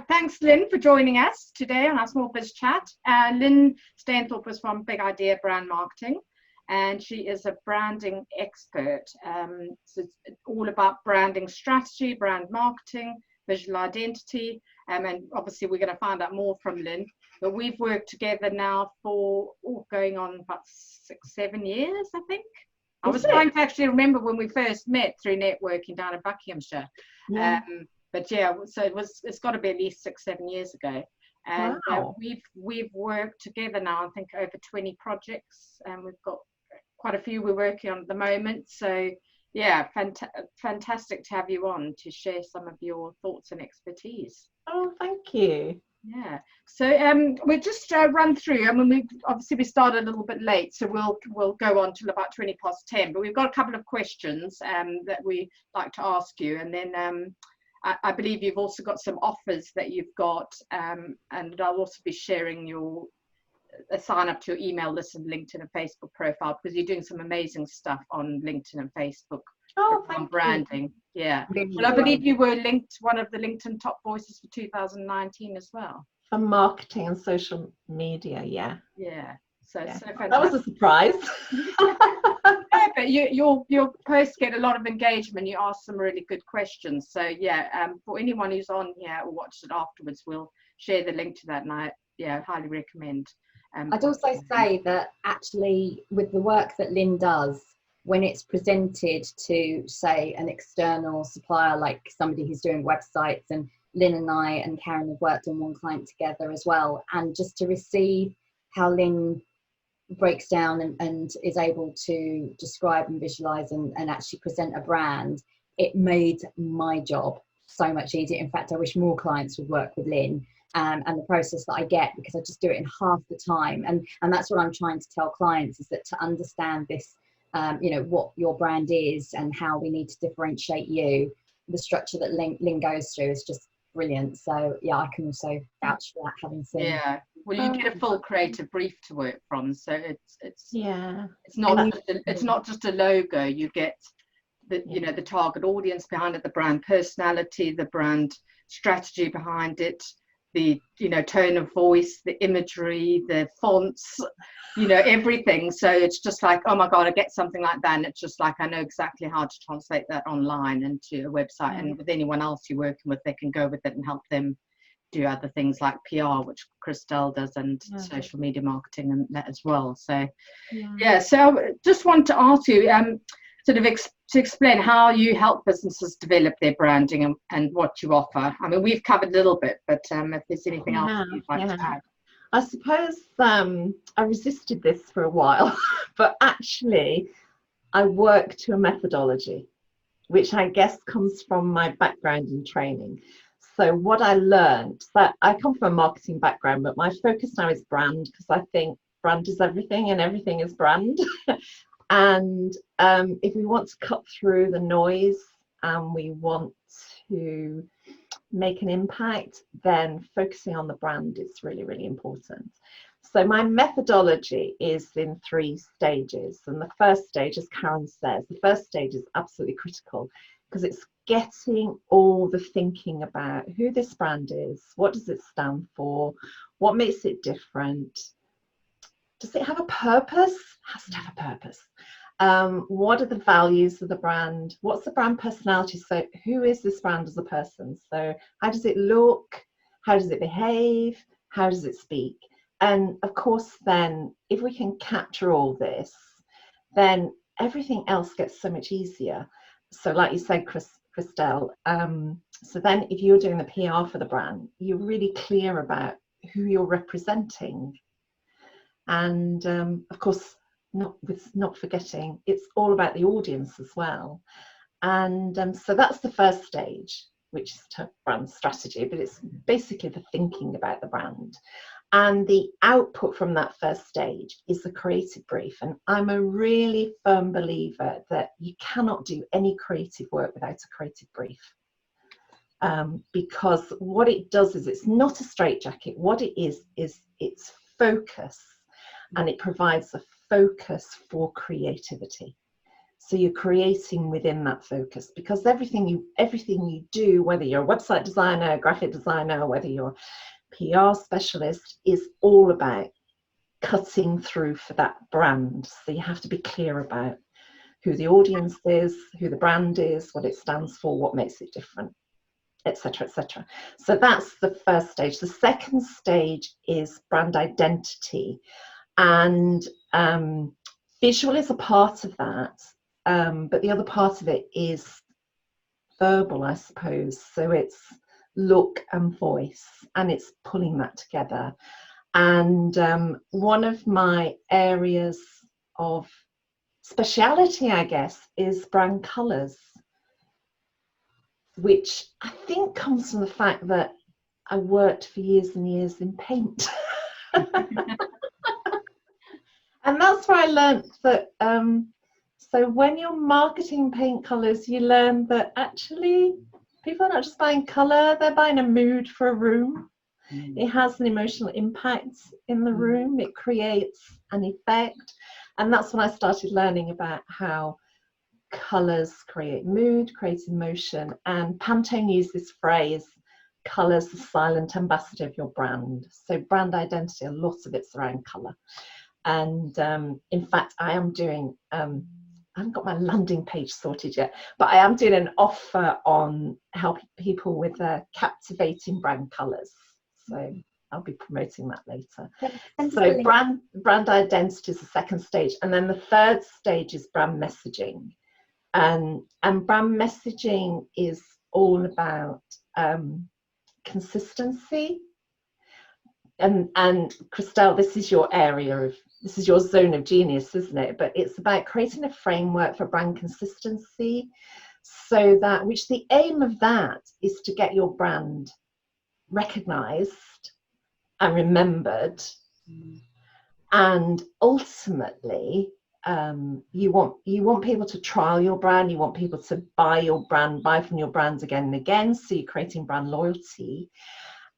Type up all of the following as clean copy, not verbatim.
Thanks, Lynne, for joining us today on our Small Biz Chat. Lynne Stainthorpe was from Big Idea Brand Marketing, and she is a branding expert. So it's all about branding strategy, brand marketing, visual identity, and obviously we're going to find out more from Lynne. But we've worked together now for going on about 6-7 years, I think. I was trying to actually remember when we first met through networking down in Buckinghamshire. Yeah. But yeah, so it's got to be at least 6-7 years ago. And wow. We've worked together now, I think, over 20 projects, and we've got quite a few we're working on at the moment. So yeah, fantastic to have you on to share some of your thoughts and expertise. Oh, thank you. Yeah, so we'll just run through. I mean, we started a little bit late, so we'll go on till about 10:20. But we've got a couple of questions that we like to ask you, and then I believe you've also got some offers that you've got, and I'll also be sharing a sign up to your email list and LinkedIn and Facebook profile, because you're doing some amazing stuff on LinkedIn and Facebook. Oh, on branding. You. Yeah. Really Well, I believe you were one of the LinkedIn top voices for 2019 as well. For marketing and social media, yeah. Yeah. So fantastic. That was a surprise. Yeah, but your posts get a lot of engagement. You ask some really good questions. So yeah, for anyone who's on here or watched it afterwards, we'll share the link to that, and I highly recommend. I'd also say that actually with the work that Lynne does, when it's presented to, say, an external supplier, like somebody who's doing websites, and Lynne and I and Karen have worked on one client together as well, and just to receive how Lynne breaks down and is able to describe and visualize and actually present a brand, it made my job so much easier. In fact, I wish more clients would work with Lynne. And the process that I get, because I just do it in half the time, and that's what I'm trying to tell clients, is that to understand this, what your brand is and how we need to differentiate you, the structure that Lynne goes through is just brilliant. So yeah, I can also vouch for that, having seen. Yeah, well, you get a full creative brief to work from, so it's not just a logo. You get the target audience behind it, the brand personality, the brand strategy behind it, the tone of voice, the imagery, the fonts, everything. So it's just like, oh my god, I get something like that, and it's just like I know exactly how to translate that online into a website. And with anyone else you're working with, they can go with it and help them do other things like PR, which Christelle does, and social media marketing and that as well. So so I just want to ask you to explain how you help businesses develop their branding and what you offer. I mean, we've covered a little bit, but if there's anything else you'd like to add. I suppose I resisted this for a while, but actually I work to a methodology, which I guess comes from my background in training. So what I learned, that I come from a marketing background, but my focus now is brand, because I think brand is everything and everything is brand. And if we want to cut through the noise and we want to make an impact, then focusing on the brand is really, really important. So my methodology is in 3 stages. And the first stage, as Karen says, the first stage is absolutely critical, because it's getting all the thinking about who this brand is, what does it stand for, what makes it different, does it have a purpose? It has to have a purpose. What are the values of the brand? What's the brand personality? So who is this brand as a person? So how does it look? How does it behave? How does it speak? And of course, then if we can capture all this, then everything else gets so much easier. So like you said, Christelle, so then if you're doing the PR for the brand, you're really clear about who you're representing. And of course, not forgetting, it's all about the audience as well. And so that's the first stage, which is brand strategy, but it's basically the thinking about the brand. And the output from that first stage is the creative brief. And I'm a really firm believer that you cannot do any creative work without a creative brief. Because what it does is, it's not a straitjacket. What it is it's focus, and it provides a focus for creativity. So you're creating within that focus, because everything you do, whether you're a website designer, a graphic designer, whether you're a PR specialist, is all about cutting through for that brand. So you have to be clear about who the audience is, who the brand is, what it stands for, what makes it different, etc., etc. So that's the first stage. The second stage is brand identity, and visual is a part of that, but the other part of it is verbal, I suppose. So it's look and voice, and it's pulling that together. And one of my areas of speciality, I guess, is brand colours, which I think comes from the fact that I worked for years and years in paint. And that's where I learned that, so when you're marketing paint colours, you learn that actually people are not just buying colour, they're buying a mood for a room. It has an emotional impact in the room, it creates an effect. And that's when I started learning about how colours create mood, create emotion. And Pantone used this phrase, colours the silent ambassador of your brand. So brand identity, a lot of it's around colour. And in fact, I am doing, I haven't got my landing page sorted yet, but I am doing an offer on helping people with captivating brand colours. So I'll be promoting that later. So brand identity is the second stage. And then the third stage is brand messaging. And brand messaging is all about consistency. And Christelle, this is your zone of genius, isn't it? But it's about creating a framework for brand consistency, so that, which the aim of that is to get your brand recognized and remembered. And ultimately, you want people to trial your brand, you want people to buy from your brand again and again, so you're creating brand loyalty.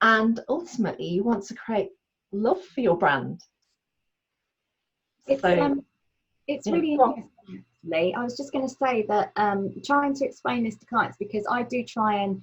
And ultimately, you want to create love for your brand. It's really interesting, actually. I was just going to say that trying to explain this to clients, because I do try and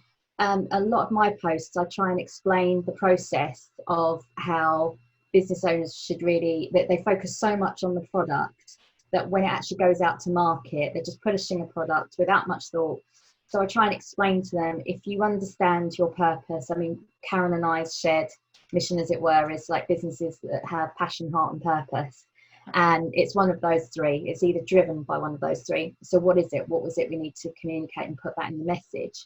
a lot of my posts, I try and explain the process of how business owners should really, that they focus so much on the product that when it actually goes out to market, they're just pushing a product without much thought. So I try and explain to them, if you understand your purpose, I mean, Karen and I's shared mission, as it were, is like businesses that have passion, heart and purpose. And it's one of those three. It's either driven by one of those three. So what is it? What was it we need to communicate and put that in the message?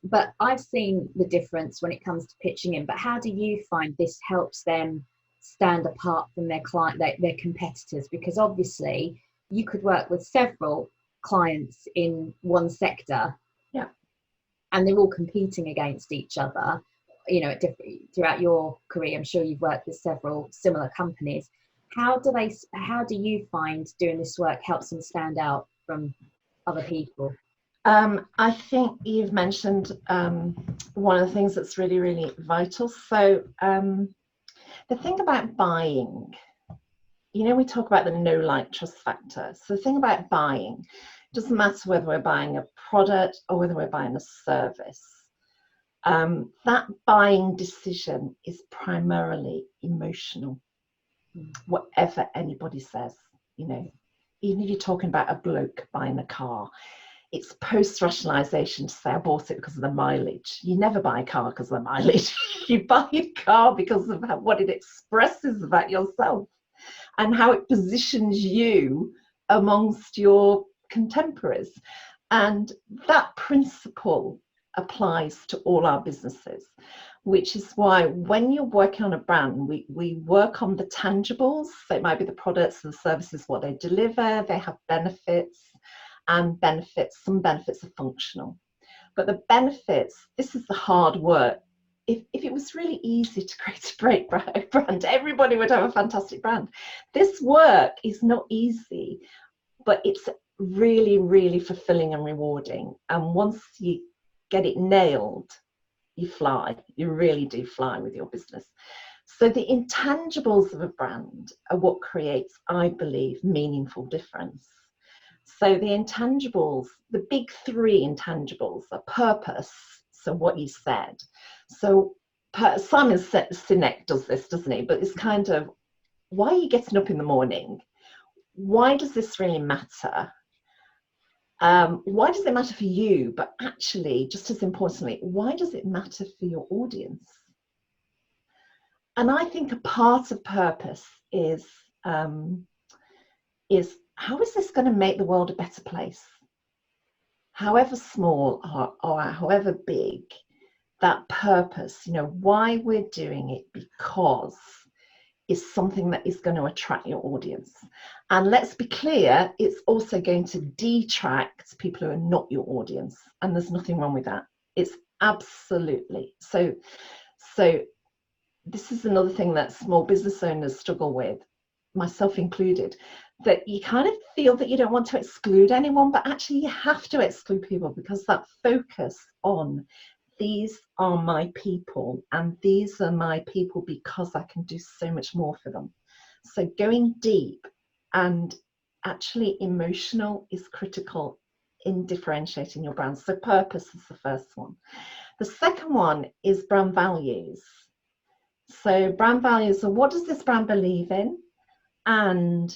But I've seen the difference when it comes to pitching in. But how do you find this helps them stand apart from their client, their competitors? Because obviously you could work with several clients in one sector, and they're all competing against each other, you know, throughout your career. I'm sure you've worked with several similar companies. How do you find doing this work helps them stand out from other people? I think you've mentioned one of the things that's really, really vital. So the thing about buying, you know, we talk about the know, like, trust factor. So the thing about buying, it doesn't matter whether we're buying a product or whether we're buying a service. That buying decision is primarily emotional. Whatever anybody says, you know, even if you're talking about a bloke buying a car, it's post-rationalization to say, I bought it because of the mileage. You never buy a car because of the mileage. You buy a car because of what it expresses about yourself and how it positions you amongst your contemporaries. And that principle applies to all our businesses, which is why when you're working on a brand, we work on the tangibles. So it might be the products and the services, what they deliver. They have benefits, and some benefits are functional. But the benefits, this is the hard work. If it was really easy to create a great brand, everybody would have a fantastic brand. This work is not easy, but it's really, really fulfilling and rewarding. And once you get it nailed, you fly. You really do fly with your business. So the intangibles of a brand are what creates, I believe, meaningful difference. So the intangibles, the big three intangibles are purpose. So what you said. So Simon Sinek does this, doesn't he? But it's kind of, why are you getting up in the morning? Why does this really matter? Why does it matter for you? But actually, just as importantly, why does it matter for your audience? And I think a part of purpose is how is this going to make the world a better place? However small or however big, that purpose, why we're doing it, because is something that is going to attract your audience. And let's be clear, it's also going to detract people who are not your audience. And there's nothing wrong with that. It's absolutely. So this is another thing that small business owners struggle with, myself included, that you kind of feel that you don't want to exclude anyone, but actually you have to exclude people, because that focus on these are my people, and these are my people because I can do so much more for them. So going deep and actually emotional is critical in differentiating your brand. So purpose is the first one. The second one is brand values. So brand values are, what does this brand believe in? And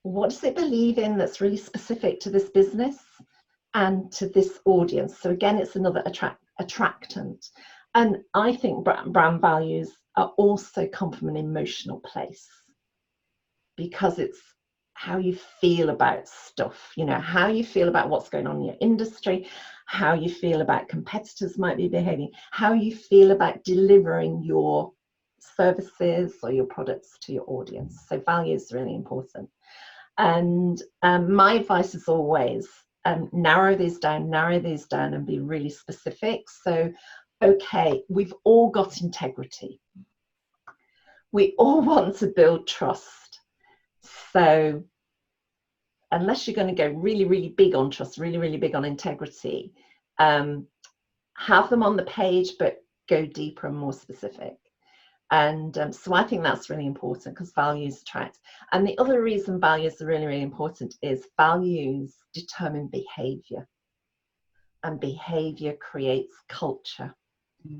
what does it believe in that's really specific to this business and to this audience? So again, it's another attractant. And I think brand values are also come from an emotional place, because it's how you feel about stuff, how you feel about what's going on in your industry, how you feel about competitors might be behaving, how you feel about delivering your services or your products to your audience. So values is really important. And my advice is always narrow these down and be really specific. So, okay, we've all got integrity. We all want to build trust. So unless you're going to go really, really big on trust, really, really big on integrity, have them on the page, but go deeper and more specific. And so I think that's really important, because values attract. And the other reason values are really, really important is values determine behavior, and behavior creates culture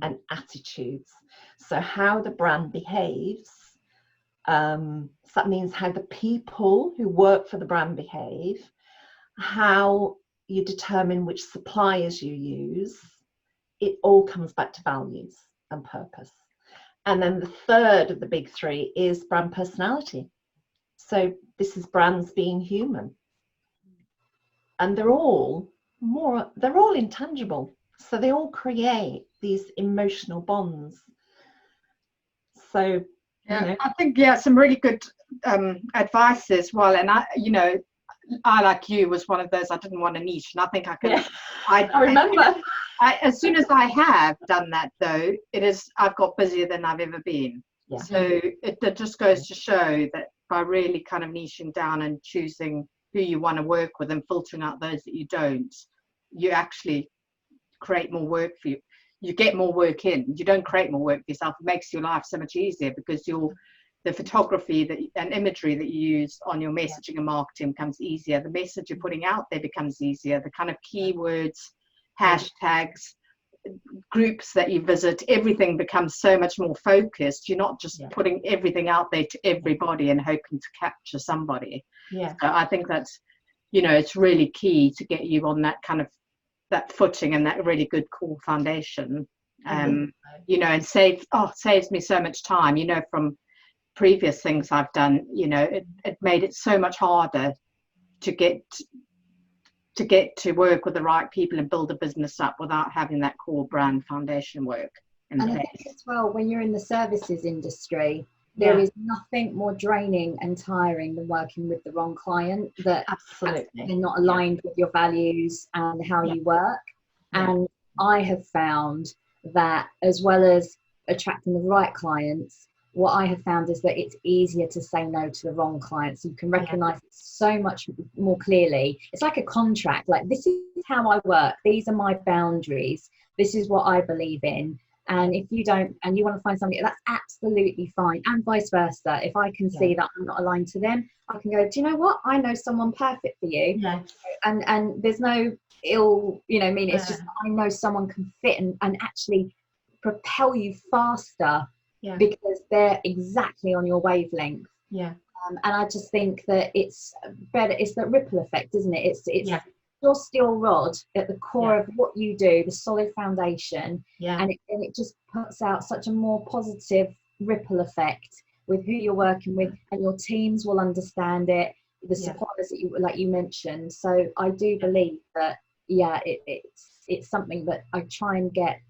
and attitudes. So how the brand behaves, so that means how the people who work for the brand behave, how you determine which suppliers you use. It all comes back to values and purpose. And then the third of the big three is brand personality. So this is brands being human. And they're all intangible. So they all create these emotional bonds. So, yeah, I think, some really good advice as well. And I, like you, was one of those, I didn't want a niche. And I think I could, yeah. I remember. As soon as I have done that, though, I've got busier than I've ever been. Yeah. So it just goes to show that by really kind of niching down and choosing who you want to work with and filtering out those that you don't, you actually create more work for you. You get more work in. You don't create more work for yourself. It makes your life so much easier, because the photography and imagery that you use on your messaging and marketing becomes easier. The message you're putting out there becomes easier. The kind of keywords, hashtags, groups that you visit, everything becomes so much more focused. You're not just putting everything out there to everybody and hoping to capture somebody. Yeah. So I think that's, it's really key to get you on that kind of that footing and that really good core foundation. And saves me so much time, from previous things I've done. It made it so much harder to get to work with the right people and build a business up without having that core brand foundation work in place. I think as well, when you're in the services industry, there is nothing more draining and tiring than working with the wrong client that absolutely they're not aligned with your values and how you work. And I have found that, as well as attracting the right clients, what I have found is that it's easier to say no to the wrong clients. You can recognize it so much more clearly. It's like a contract. Like, this is how I work. These are my boundaries. This is what I believe in. And if you don't, and you want to find somebody, that's absolutely fine. And vice versa. If I can see that I'm not aligned to them, I can go, do you know what? I know someone perfect for you. Yes. And there's no ill, I mean, it's just, I know someone can fit and actually propel you faster because they're exactly on your wavelength. Yeah. And I just think that it's better. It's that ripple effect, isn't it? It's your steel rod at the core of what you do, the solid foundation, and it just puts out such a more positive ripple effect with who you're working with, and your teams will understand it, the suppliers that you, like you mentioned. So I do believe that it's something that I try and get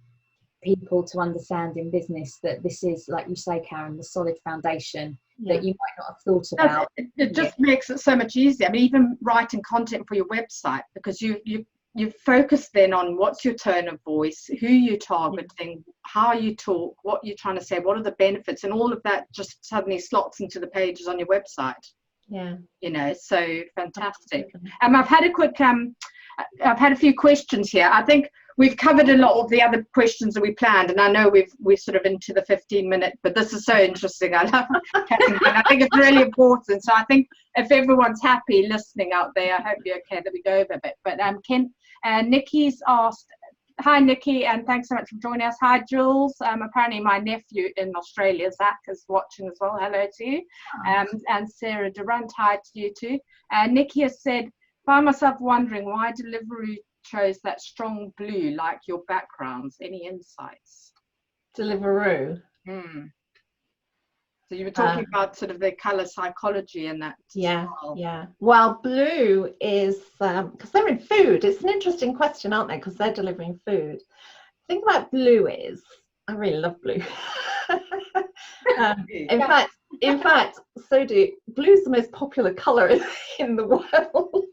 people to understand in business, that this is, like you say, Karen, the solid foundation that you might not have thought about. It just makes it so much easier. I mean, even writing content for your website, because you focus then on what's your tone of voice, who you're targeting, how you talk, what you're trying to say, what are the benefits, and all of that just suddenly slots into the pages on your website. So fantastic. I've had a few questions here. I think we've covered a lot of the other questions that we planned, and I know we're sort of into the 15-minute, but this is so interesting. I love chatting. I think it's really important. So I think if everyone's happy listening out there, I hope you're okay that we go over a bit. But Nikki's asked, hi Nikki, and thanks so much for joining us. Hi Jules. Apparently my nephew in Australia, Zach, is watching as well. Hello to you. And Sarah Durant, hi to you too. Nikki has said, find myself wondering why Deliveroo chose that strong blue like your backgrounds. Any insights? Deliveroo. So you were talking about sort of the colour psychology and that. Well, blue is because they're in food. It's an interesting question, aren't they? Because they're delivering food. The thing about blue is, I really love blue. In fact, so do blue's the most popular colour in the world.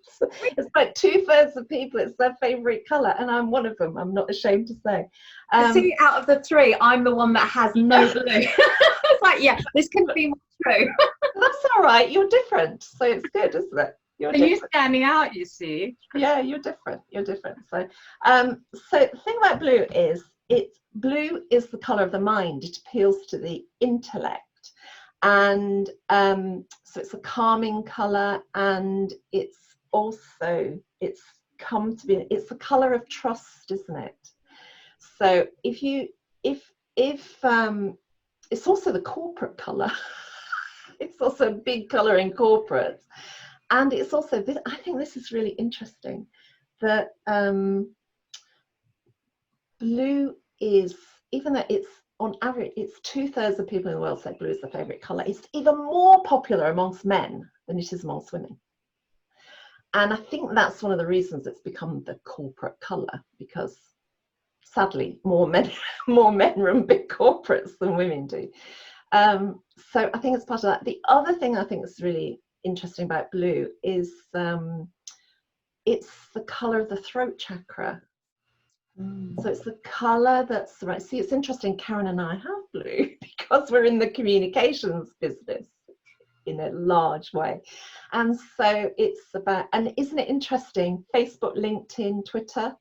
It's like 2/3 of people, it's their favourite colour, and I'm one of them. I'm not ashamed to say. See, out of the three, I'm the one that has no blue. It's like, this couldn't be more true. That's all right. You're different, so it's good, isn't it? You're standing out, you see. Yeah, you're different. So, so the thing about blue is, blue is the colour of the mind. It appeals to the intellect. And so it's a calming colour, and it's come to be, it's the colour of trust, isn't it? So if it's also the corporate colour. It's also a big colour in corporate, and it's also this, I think this is really interesting, that blue is, even though it's on average, it's 2/3 of people in the world say blue is their favourite colour. It's even more popular amongst men than it is amongst women. And I think that's one of the reasons it's become the corporate colour, because sadly more men run big corporates than women do. So I think it's part of that. The other thing I think is really interesting about blue is it's the colour of the throat chakra. So it's the colour that's right. See, it's interesting, Karen and I have blue because we're in the communications business in a large way. And so it's about, and isn't it interesting, Facebook, LinkedIn, Twitter,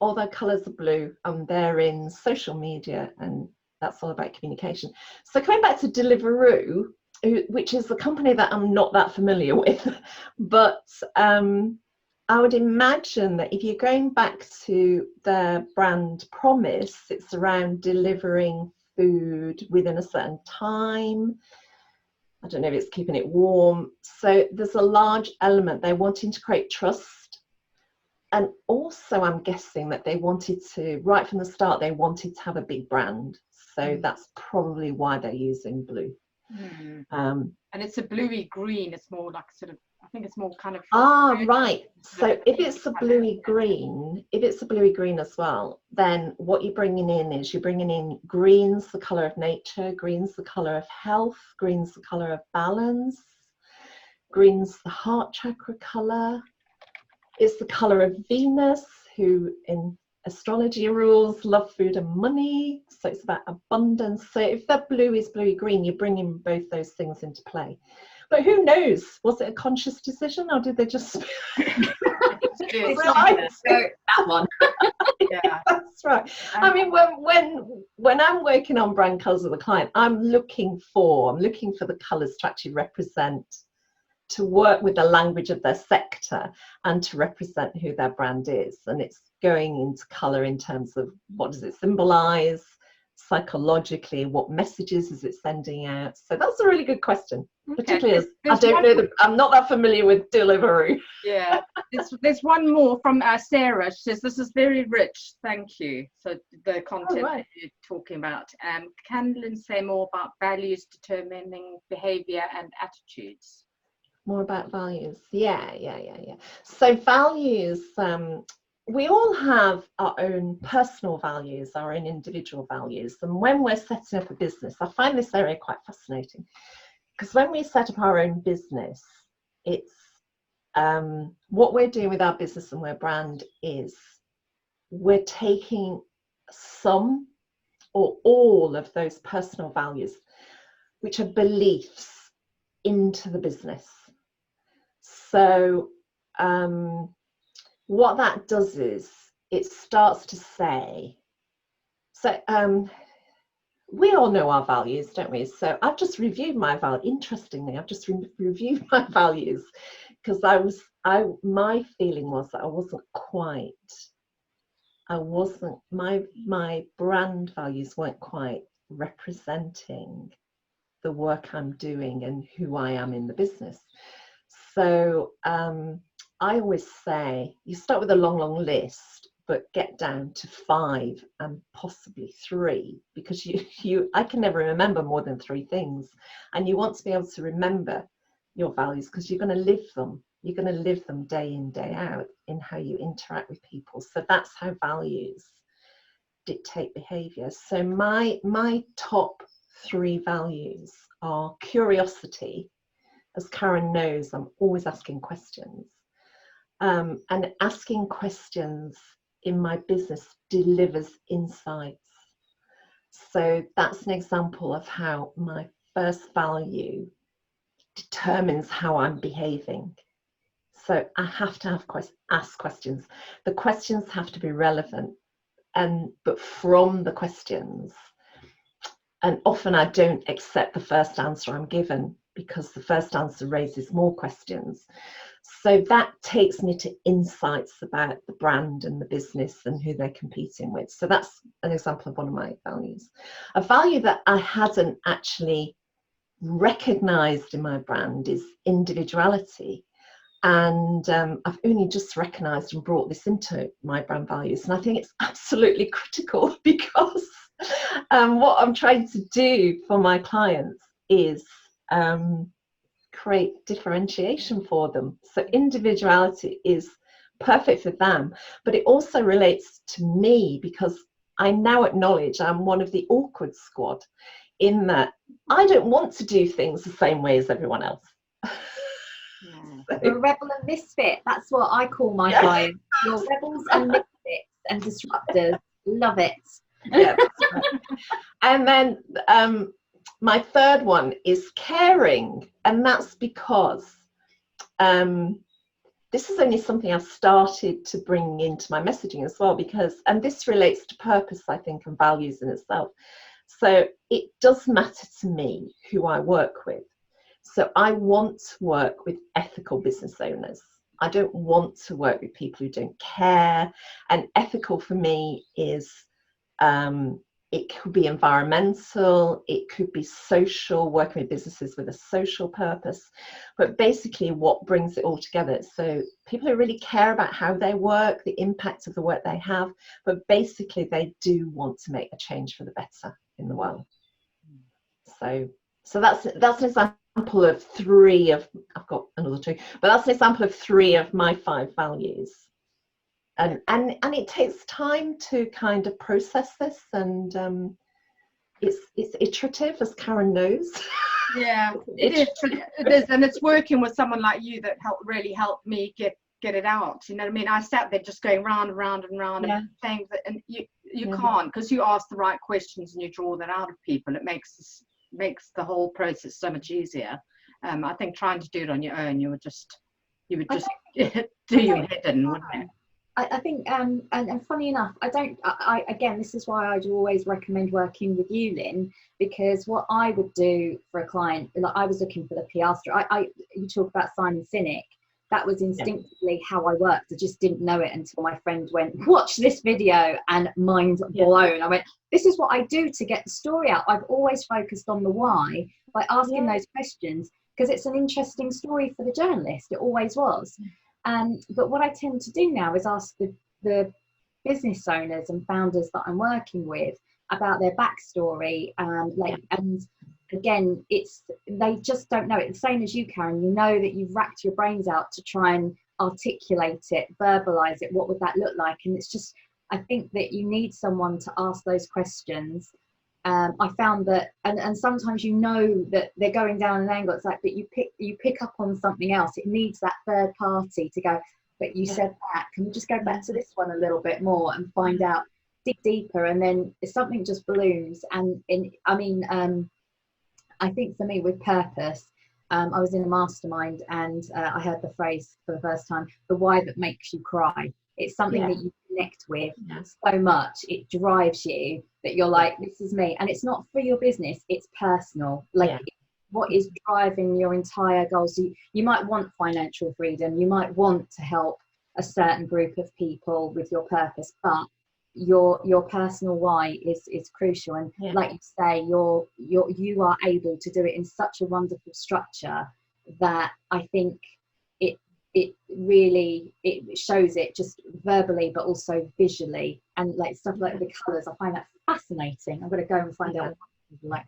all their colours are blue, and they're in social media, and that's all about communication. So coming back to Deliveroo, which is a company that I'm not that familiar with, but I would imagine that if you're going back to their brand promise, it's around delivering food within a certain time. I don't know if it's keeping it warm. So there's a large element. They're wanting to create trust. And also I'm guessing that they wanted to, right from the start, they wanted to have a big brand. So that's probably why they're using blue. And it's a bluey green. It's more like sort of, I think it's more kind of. Right. So if it's a bluey green as well, then what you're bringing in is you're bringing in greens, the colour of nature, greens, the colour of health, greens, the colour of balance, greens, the heart chakra colour. It's the colour of Venus, who in astrology rules love, food and money. So it's about abundance. So if that blue is bluey green, you're bringing both those things into play. But who knows? Was it a conscious decision, or did they just Good. That one. Yeah, that's right. I mean, when I'm working on brand colours with a client, I'm looking for the colours to actually represent, to work with the language of their sector and to represent who their brand is. And it's going into colour in terms of what does it symbolise, psychologically, what messages is it sending out. So that's a really good question, particularly as I don't know I'm not that familiar with Deliveroo. Yeah, there's one more from Sarah. She says, this is very rich, thank you. So the content that you're talking about, can Lynne say more about values determining behaviour and attitudes? More about values. Yeah. So values, we all have our own personal values, our own individual values. And when we're setting up a business, I find this area quite fascinating, because when we set up our own business, it's what we're doing with our business and where brand is, we're taking some or all of those personal values, which are beliefs, into the business. So what that does is it starts to say, so we all know our values, don't we? So I've just reviewed my values. Interestingly, I've just reviewed my values, because my feeling was that my brand values weren't quite representing the work I'm doing and who I am in the business. So I always say you start with a long list, but get down to 5 and possibly 3, because I can never remember more than 3 things, and you want to be able to remember your values because you're going to live them. You're going to live them day in, day out in how you interact with people. So that's how values dictate behaviour. So my top 3 values are curiosity. As Karen knows, I'm always asking questions. And asking questions in my business delivers insights. So that's an example of how my first value determines how I'm behaving. So I have to ask questions. The questions have to be relevant, but from the questions. And often I don't accept the first answer I'm given, because the first answer raises more questions. So that takes me to insights about the brand and the business and who they're competing with. So that's an example of one of my values. A value that I hadn't actually recognized in my brand is individuality. And I've only just recognized and brought this into my brand values. And I think it's absolutely critical, because what I'm trying to do for my clients is create differentiation for them. So individuality is perfect for them, but it also relates to me, because I now acknowledge I'm one of the awkward squad, in that I don't want to do things the same way as everyone else. You're a rebel and misfit. That's what I call my clients. You're rebels and misfits and disruptors. Love it. Yeah, right. And then my third one is caring, and that's because this is only something I've started to bring into my messaging as well, because, and this relates to purpose, I think, and values in itself. So it does matter to me who I work with. So I want to work with ethical business owners. I don't want to work with people who don't care. And ethical for me is, it could be environmental, it could be social, working with businesses with a social purpose, but basically what brings it all together. So people who really care about how they work, the impact of the work they have, but basically they do want to make a change for the better in the world. So that's an example of 3 of, I've got another 2, but that's an example of 3 of my 5 values. And it takes time to kind of process this, and it's iterative, as Karen knows. Yeah, it is, and it's working with someone like you that really helped me get it out. You know what I mean? I sat there just going round and round and round, and saying that, and you can't, because you ask the right questions and you draw that out of people. It makes the whole process so much easier. I think trying to do it on your own, you would just I don't think do your head in, wouldn't it? I think, and funny enough, I again, this is why I'd always recommend working with you, Lynne, because what I would do for a client, like I was looking for the PR story. You talk about Simon Sinek. That was instinctively how I worked. I just didn't know it until my friend went, watch this video, and mind blown. I went, this is what I do to get the story out. I've always focused on the why by asking those questions, because it's an interesting story for the journalist. It always was. But what I tend to do now is ask the business owners and founders that I'm working with about their backstory. And again, they just don't know it. The same as you, Karen. You know that you've racked your brains out to try and articulate it, verbalize it. What would that look like? And it's just, I think that you need someone to ask those questions. I found that, and sometimes you know that they're going down an angle. It's like, but you pick up on something else. It needs that third party to go, but you said that. Can we just go back to this one a little bit more and find out, dig deeper? And then if something just balloons. I think for me with purpose, I was in a mastermind and I heard the phrase for the first time, the why that makes you cry. It's something that you connect with so much. It drives you that you're like, this is me. And it's not for your business, it's personal. What is driving your entire goals? You might want financial freedom. You might want to help a certain group of people with your purpose, but your personal why is crucial. And like you say, you are able to do it in such a wonderful structure that I think it really shows it just verbally but also visually, and like stuff like the colours. I find that fascinating. I'm going to go and find out what people like.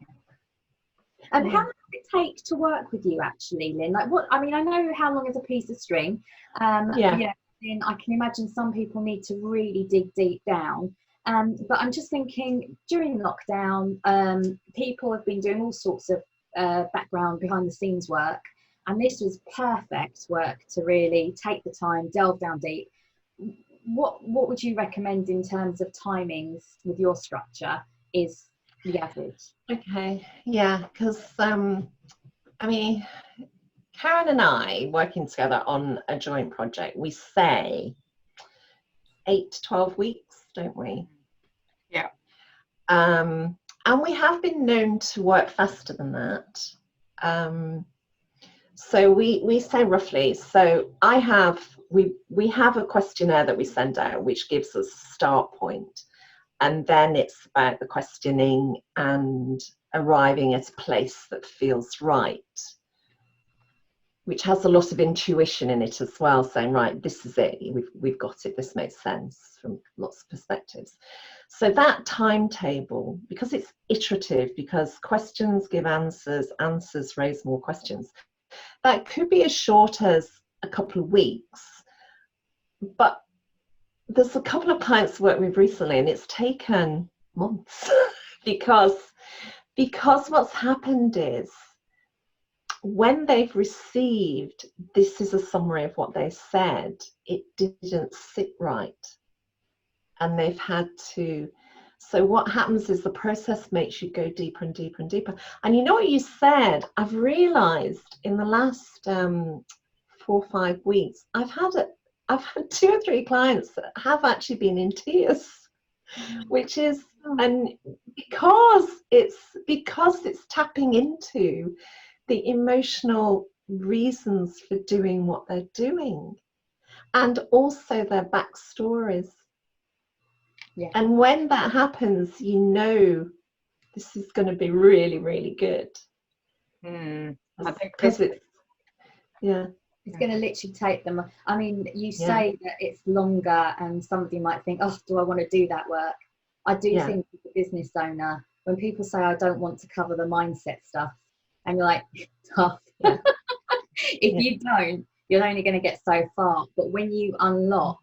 And how long does it take to work with you actually, Lynne? Like I know how long is a piece of string. Then I can imagine some people need to really dig deep down. But I'm just thinking, during lockdown, people have been doing all sorts of background behind the scenes work. And this was perfect work to really take the time, delve down deep. What would you recommend in terms of timings with your structure is the average? Okay, because Karen and I working together on a joint project, we say 8 to 12 weeks, don't we? Yeah. And we have been known to work faster than that. So we say roughly. So we have a questionnaire that we send out, which gives us a start point. And then it's about the questioning and arriving at a place that feels right, which has a lot of intuition in it as well, saying, right, this is it, we've got it, this makes sense from lots of perspectives. So that timetable, because it's iterative, because questions give answers, answers raise more questions, that could be as short as a couple of weeks. But there's a couple of clients to work with recently, and it's taken months because what's happened is, when they've received, this is a summary of what they said, it didn't sit right. And they've had to, so what happens is the process makes you go deeper and deeper and deeper. And you know what you said, I've realized in the last 4 or 5 weeks, I've had 2 or 3 clients that have actually been in tears, which is, and because it's tapping into the emotional reasons for doing what they're doing, and also their backstories. Yeah. And when that happens, you know this is going to be really, really good. I think because it's going to literally take them. I mean, you say that it's longer, and somebody might think, oh, do I want to do that work? I do think as a business owner, when people say, I don't want to cover the mindset stuff, and you're like, tough. If you don't, you're only going to get so far. But when you unlock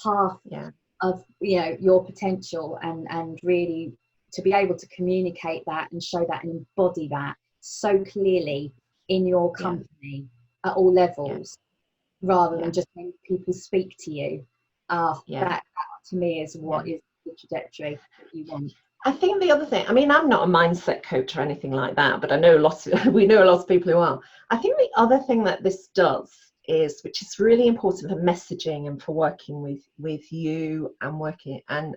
half of your potential, and really to be able to communicate that and show that and embody that so clearly in your company at all levels, rather than just when people speak to you, that to me is what is the trajectory that you want. I think the other thing, I mean, I'm not a mindset coach or anything like that, but I know we know a lot of people who are. I think the other thing that this does is, which is really important for messaging and for working with you and working and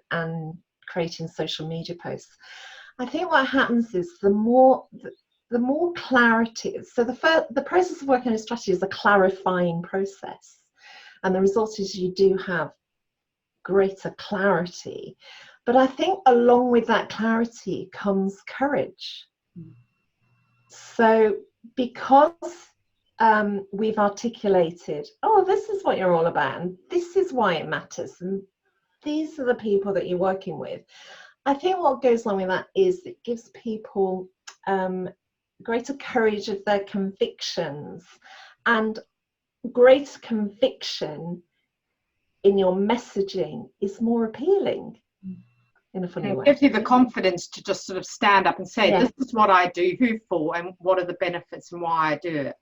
creating social media posts. I think what happens is the more clarity. So the process of working on a strategy is a clarifying process, and the result is you do have greater clarity. But I think along with that clarity comes courage. So because we've articulated, oh, this is what you're all about, and this is why it matters, and these are the people that you're working with, I think what goes along with that is it gives people greater courage of their convictions, and greater conviction in your messaging is more appealing in a funny way. It gives you the confidence to just sort of stand up and say, this is what I do, who for, and what are the benefits and why I do it.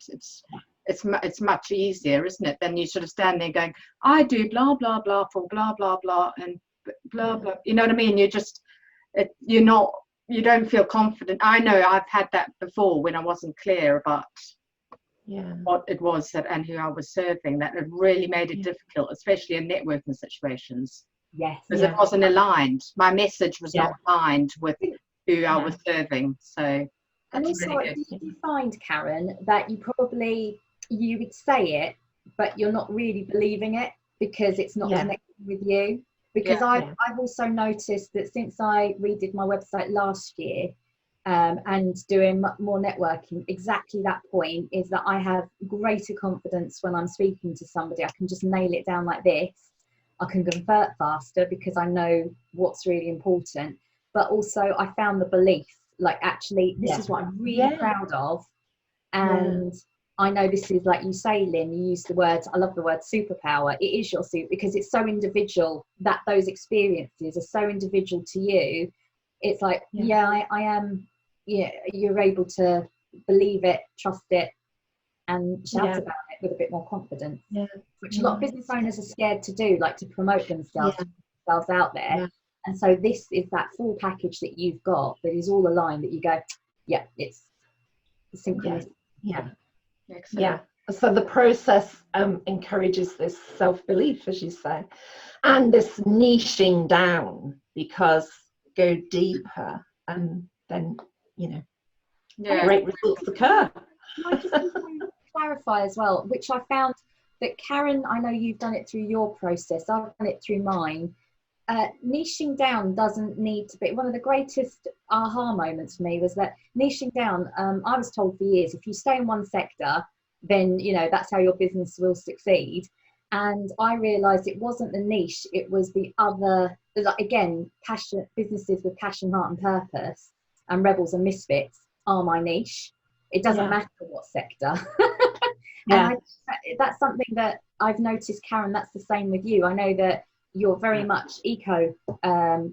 It's much easier, isn't it, than you sort of stand there going, I do blah blah blah for blah blah blah and blah blah. You know what I mean? You don't feel confident. I know I've had that before when I wasn't clear about what it was and who I was serving. That it really made it difficult, especially in networking situations. Yes, because it wasn't aligned. My message was not aligned with who I was serving. So, and also, really did you find, Karen, that you would say it, but you're not really believing it because it's not connected with you? Because I've also noticed that since I redid my website last year and doing more networking, exactly that point is that I have greater confidence when I'm speaking to somebody. I can just nail it down like this. I can convert faster because I know what's really important. But also I found the belief, like, actually, this is what I'm really proud of. And I know this is, like you say, Lynn, you use the word, I love the word superpower. It is your super, because it's so individual, that those experiences are so individual to you. It's like, I am, you're able to believe it, trust it, and shout about it with a bit more confidence, which a lot of business owners are scared to do, like to promote themselves out there. And so this is that full package that you've got that is all aligned, that you go, it's synchronous. So the process encourages this self-belief, as you say, and this niching down, because go deeper and then great results occur. Can I just clarify as well, which I found that, Karen, I know you've done it through your process, I've done it through mine. Niching down doesn't need to be. One of the greatest aha moments for me was that niching down, I was told for years, if you stay in one sector, then that's how your business will succeed. And I realized it wasn't the niche, it was the other, like, again, passion, businesses with passion, heart and purpose, and rebels and misfits are my niche. It doesn't matter what sector. And that's something that I've noticed, Karen, that's the same with you. I know that you're very much eco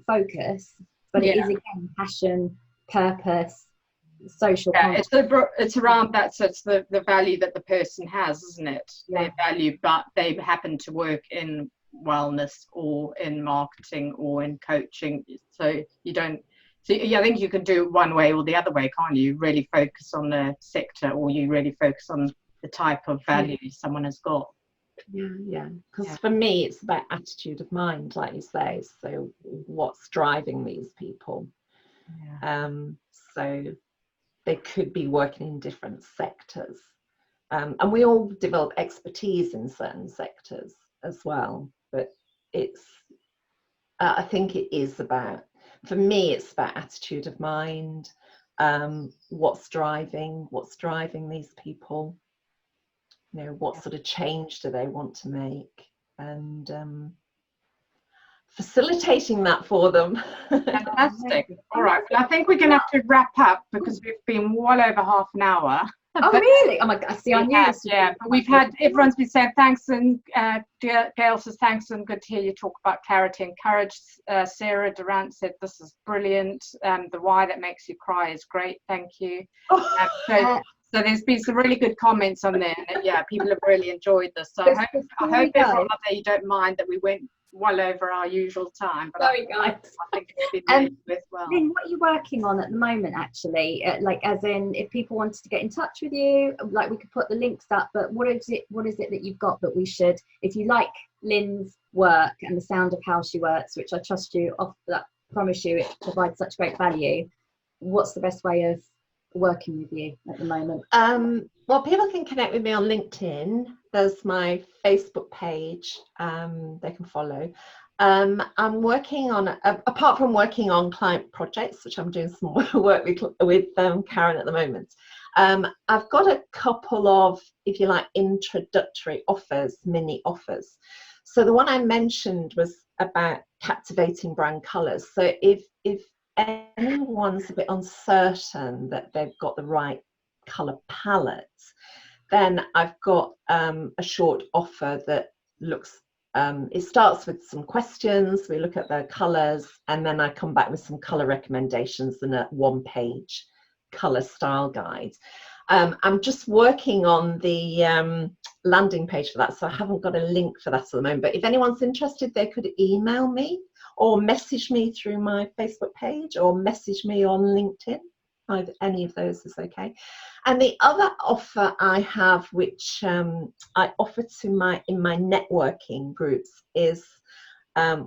focused, but it is, again, passion, purpose, social. It's around that. So it's the value that the person has, isn't it? Their value, but they happen to work in wellness or in marketing or in coaching. So you don't. So I think you can do it one way or the other way, can't you? Really focus on the sector, or you really focus on the type of value someone has got. Because for me, it's about attitude of mind, like you say. So what's driving these people? So they could be working in different sectors, and we all develop expertise in certain sectors as well. But I think it is about, for me, it's about attitude of mind. What's driving these people? What sort of change do they want to make, and facilitating that for them. Fantastic. All right, well, I think we're going to have to wrap up because we've been well over half an hour. Oh, really? Oh my God! See, I knew. But we've had, everyone's been saying thanks, and Gail says thanks and good to hear you talk about clarity and courage. Sarah Durant said this is brilliant. The why that makes you cry is great. Thank you. So there's been some really good comments on there, and people have really enjoyed this. So I hope everyone out there, you don't mind that we went well over our usual time, but Sorry, guys. I think it's been really worthwhile. Lynne, what are you working on at the moment, actually? Like, as in, if people wanted to get in touch with you, like, we could put the links up, but what is it that you've got that we should, if you like Lynne's work and the sound of how she works, which I trust you off that, promise you it provides such great value, what's the best way of working with you at the moment? Well, people can connect with me on LinkedIn. There's my Facebook page they can follow. I'm working on, apart from working on client projects, which I'm doing some work with Karen at the moment, I've got a couple of, if you like, introductory offers, mini offers. So the one I mentioned was about captivating brand colours. So if anyone's a bit uncertain that they've got the right colour palette, then I've got a short offer that looks, it starts with some questions, we look at the colours, and then I come back with some colour recommendations and a one-page colour style guide. I'm just working on the landing page for that, so I haven't got a link for that at the moment, but if anyone's interested, they could email me or message me through my Facebook page or message me on LinkedIn. Either, any of those is okay. And the other offer I have, which I offer to in my networking groups, is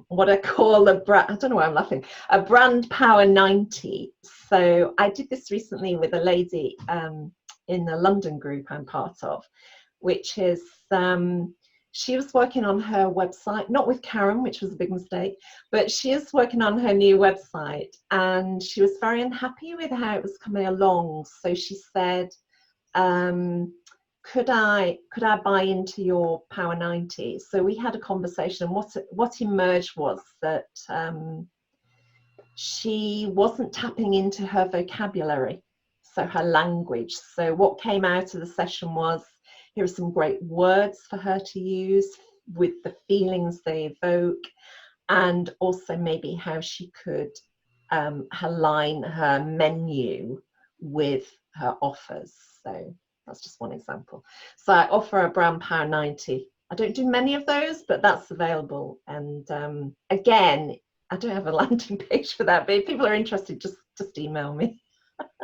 what I call a brand, I don't know why I'm laughing, a brand power 90. So I did this recently with a lady in the London group I'm part of, which is, she was working on her website, not with Karen, which was a big mistake, but she is working on her new website, and she was very unhappy with how it was coming along. So she said, could I buy into your Power 90? So we had a conversation, and what emerged was that she wasn't tapping into her vocabulary, so her language. So what came out of the session was, here are some great words for her to use with the feelings they evoke, and also maybe how she could align her menu with her offers. So that's just one example. So I offer a Brand Power 90. I don't do many of those, but that's available. And again, I don't have a landing page for that, but if people are interested, just email me.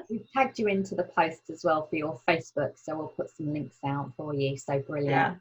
We've tagged you into the post as well for your Facebook, so we'll put some links out for you. So brilliant.